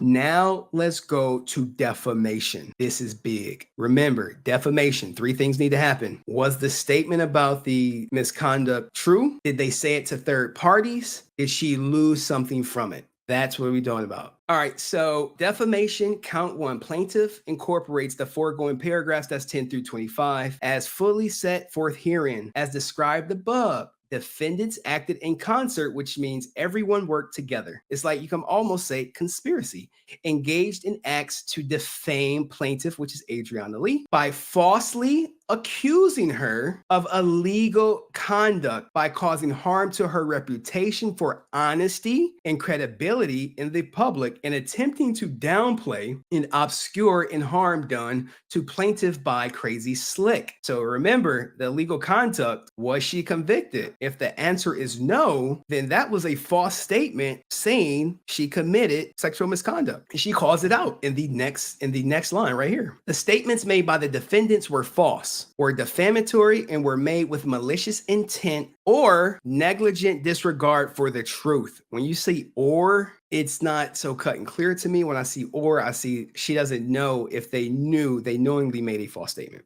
Now let's go to defamation. This is big. Remember, defamation, 3 things need to happen. Was the statement about the misconduct true? Did they say it to third parties? Did she lose something from it? That's what we're talking about. All right, so defamation, count 1. Plaintiff incorporates the foregoing paragraphs, that's 10 through 25, as fully set forth herein, as described above. Defendants acted in concert, which means everyone worked together. It's like you can almost say conspiracy. Engaged in acts to defame plaintiff, which is Adrianah Lee, by falsely accusing her of illegal conduct by causing harm to her reputation for honesty and credibility in the public and attempting to downplay and obscure and harm done to plaintiff by Crazyslick. So remember, the illegal conduct, was she convicted? If the answer is no, then that was a false statement saying she committed sexual misconduct. And she calls it out in the next line right here. The statements made by the defendants were false, were defamatory, and were made with malicious intent or negligent disregard for the truth. When you see or, it's not so cut and clear to me. When I see or, I see she doesn't know if they knowingly made a false statement.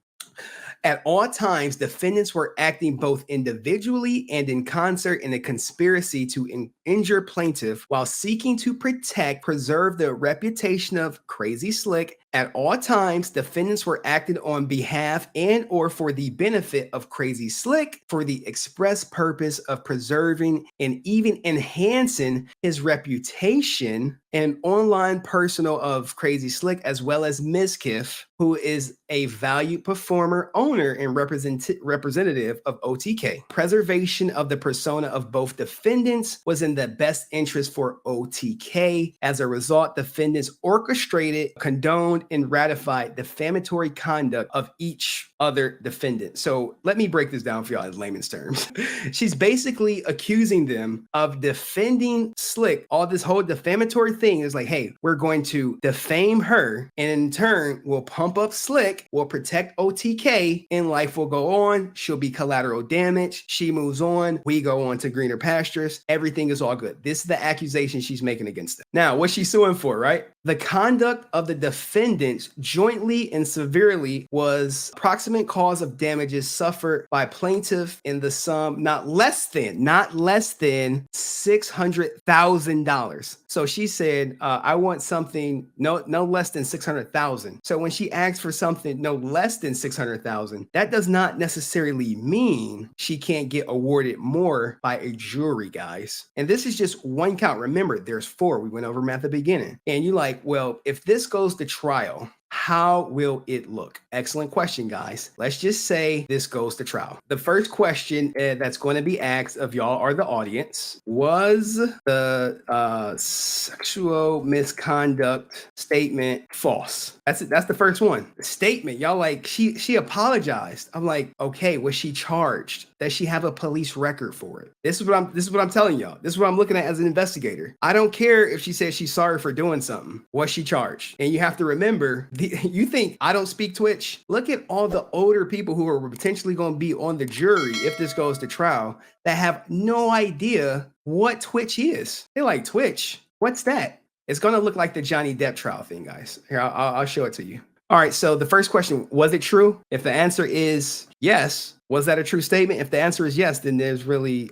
At all times, defendants were acting both individually and in concert in a conspiracy to injure plaintiff while seeking to preserve the reputation of Crazyslick. At all times, defendants were acting on behalf and or for the benefit of Crazyslick for the express purpose of preserving and even enhancing his reputation and online persona of Crazyslick, as well as Mizkif, who is a valued performer, owner, and representative of OTK. Preservation of the persona of both defendants was in the best interest for OTK. As a result, defendants orchestrated, condoned, and ratified defamatory conduct of each other defendant. So let me break this down for y'all in layman's terms. She's basically accusing them of defending Slick. All this whole defamatory thing is like, hey, we're going to defame her, and in turn, we'll pump up Slick, we'll protect OTK, and life will go on. She'll be collateral damage. She moves on. We go on to greener pastures. Everything is all good. This is the accusation she's making against them. Now, what's she suing for, right? The conduct of the defendants jointly and severely was approximate cause of damages suffered by plaintiff in the sum not less than $600,000. So she said, I want something no less than $600,000. So when she asks for something no less than $600,000, that does not necessarily mean she can't get awarded more by a jury, guys. And this is just one count. Remember, there's 4. We went over them at the beginning. And you like, well, if this goes to trial, how will it look? Excellent question, guys. Let's just say this goes to trial. The first question that's going to be asked of y'all or the audience: was the sexual misconduct statement false? That's it. That's the first one. The statement, y'all like, she apologized. I'm like, okay, was she charged? Does she have a police record for it? This is what I'm telling y'all. This is what I'm looking at as an investigator. I don't care if she says she's sorry for doing something. Was she charged? And you have to remember, you think I don't speak Twitch? Look at all the older people who are potentially going to be on the jury if this goes to trial that have no idea what Twitch is. They're like, Twitch? What's that? It's going to look like the Johnny Depp trial thing, guys. Here, I'll show it to you. All right, so the first question, was it true? If the answer is yes, was that a true statement? If the answer is yes, then there's really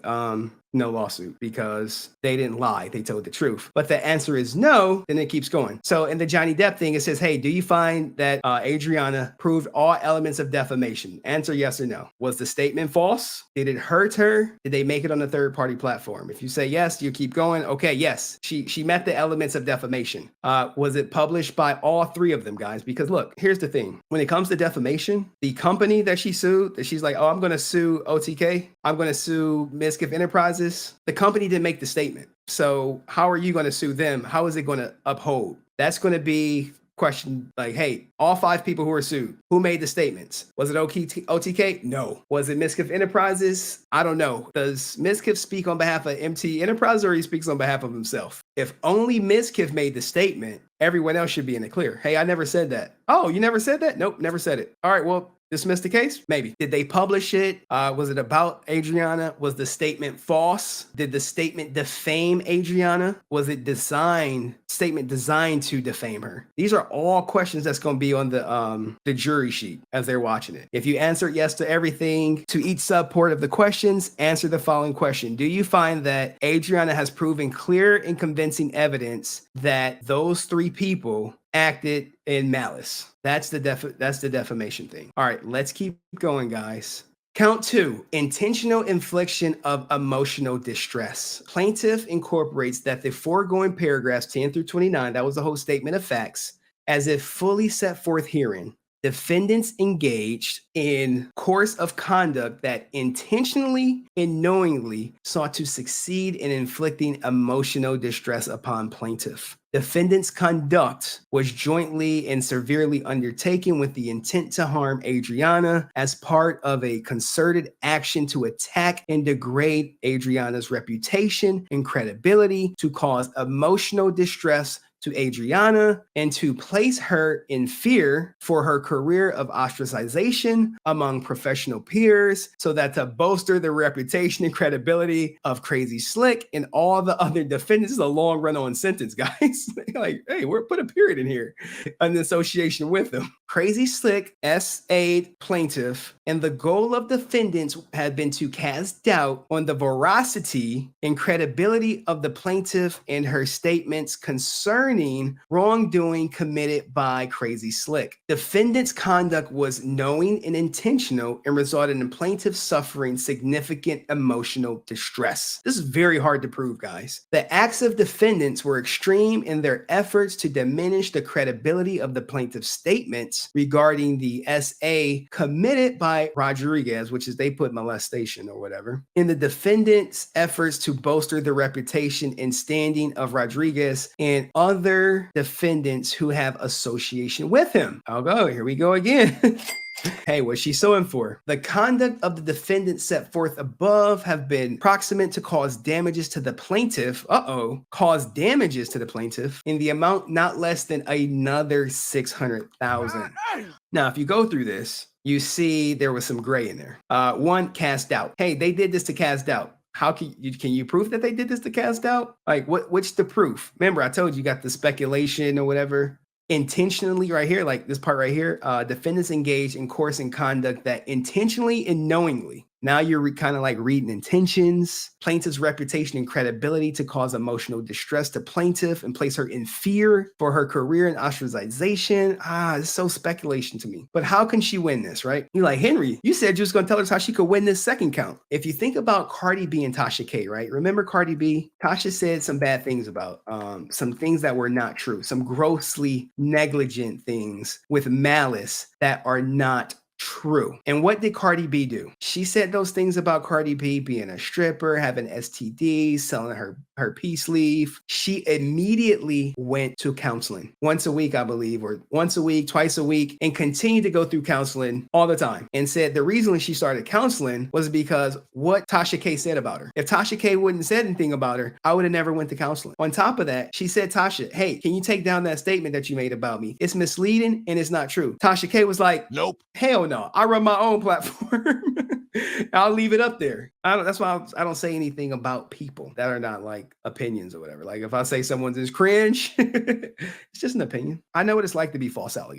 no lawsuit because they didn't lie. They told the truth. But the answer is no, then it keeps going. So in the Johnny Depp thing, it says, hey, do you find that Adrianah proved all elements of defamation? Answer yes or no. Was the statement false? Did it hurt her? Did they make it on a third-party platform? If you say yes, you keep going. Okay, yes, she met the elements of defamation. Was it published by all 3 of them, guys? Because look, here's the thing. When it comes to defamation, the company that she sued, that she's like, oh, I'm going to sue OTK, I'm going to sue Mizkif Enterprises, the company didn't make the statement. So how are you going to sue them? How is it going to uphold? That's going to be question like, hey, all 5 people who were sued, who made the statements? Was it OTK? No. Was it Mizkif Enterprises? I don't know. Does Mizkif speak on behalf of MT Enterprises or he speaks on behalf of himself? If only Mizkif made the statement, everyone else should be in the clear. Hey, I never said that. Oh, you never said that? Nope, never said it. All right, well, dismiss the case? Maybe. Did they publish it? Was it about Adrianah? Was the statement false? Did the statement defame Adrianah? Was it statement designed to defame her? These are all questions that's going to be on the jury sheet as they're watching it. If you answer yes to everything, to each subpart of the questions, answer the following question. Do you find that Adrianah has proven clear and convincing evidence that those three people acted in malice? That's the defamation thing. All right, let's keep going, guys. Count 2, intentional infliction of emotional distress. Plaintiff incorporates that the foregoing paragraphs 10 through 29, that was the whole statement of facts, as if fully set forth herein. Defendants engaged in course of conduct that intentionally and knowingly sought to succeed in inflicting emotional distress upon plaintiff. Defendant's conduct was jointly and severely undertaken with the intent to harm Adrianah as part of a concerted action to attack and degrade Adrianah's reputation and credibility, to cause emotional distress to Adrianah, and to place her in fear for her career of ostracization among professional peers, so that to bolster the reputation and credibility of Crazyslick and all the other defendants. This is a long run-on sentence, guys. Like, hey, we're put a period in here in association with them. Crazyslick S.A.'d plaintiff, and the goal of defendants had been to cast doubt on the veracity and credibility of the plaintiff and her statements concerning wrongdoing committed by Crazyslick. Defendant's conduct was knowing and intentional and resulted in plaintiff suffering significant emotional distress. This is very hard to prove, guys. The acts of defendants were extreme in their efforts to diminish the credibility of the plaintiff's statements regarding the SA committed by Rodriguez, which is they put molestation or whatever, in the defendant's efforts to bolster the reputation and standing of Rodriguez and other defendants who have association with him. Here we go again. Hey, what's she suing for? The conduct of the defendant set forth above have been proximate to cause damages to the plaintiff. Cause damages to the plaintiff in the amount not less than another $600,000. Now, if you go through this, you see there was some gray in there. One, cast doubt. Hey, they did this to cast doubt. How can you prove that they did this to cast doubt? Like, what's the proof? Remember, I told you got the speculation or whatever. Intentionally, right here, like this part right here, defendants engaged in course and conduct that intentionally and knowingly. Now you're kind of like reading intentions, plaintiff's reputation and credibility to cause emotional distress to plaintiff and place her in fear for her career and ostracization. It's so speculation to me. But how can she win this, right? You're like, Henry, you said you was going to tell us how she could win this second count. If you think about Cardi B and Tasha K, right? Remember Cardi B? Tasha said some bad things about some things that were not true, some grossly negligent things with malice that are not true. And what did Cardi B do? She said those things about Cardi B being a stripper, having STDs, selling her peace leave. She immediately went to counseling once a week, I believe, or once a week, twice a week, and continued to go through counseling all the time. And said the reason she started counseling was because what Tasha K said about her. If Tasha K wouldn't said anything about her, I would have never went to counseling. On top of that, she said, Tasha, hey, can you take down that statement that you made about me? It's misleading and it's not true. Tasha K was like, nope. Hell no. I run my own platform. I'll leave it up there. That's why I don't say anything about people that are not like opinions or whatever. Like if I say someone's is cringe, it's just an opinion. I know what it's like to be false allegation.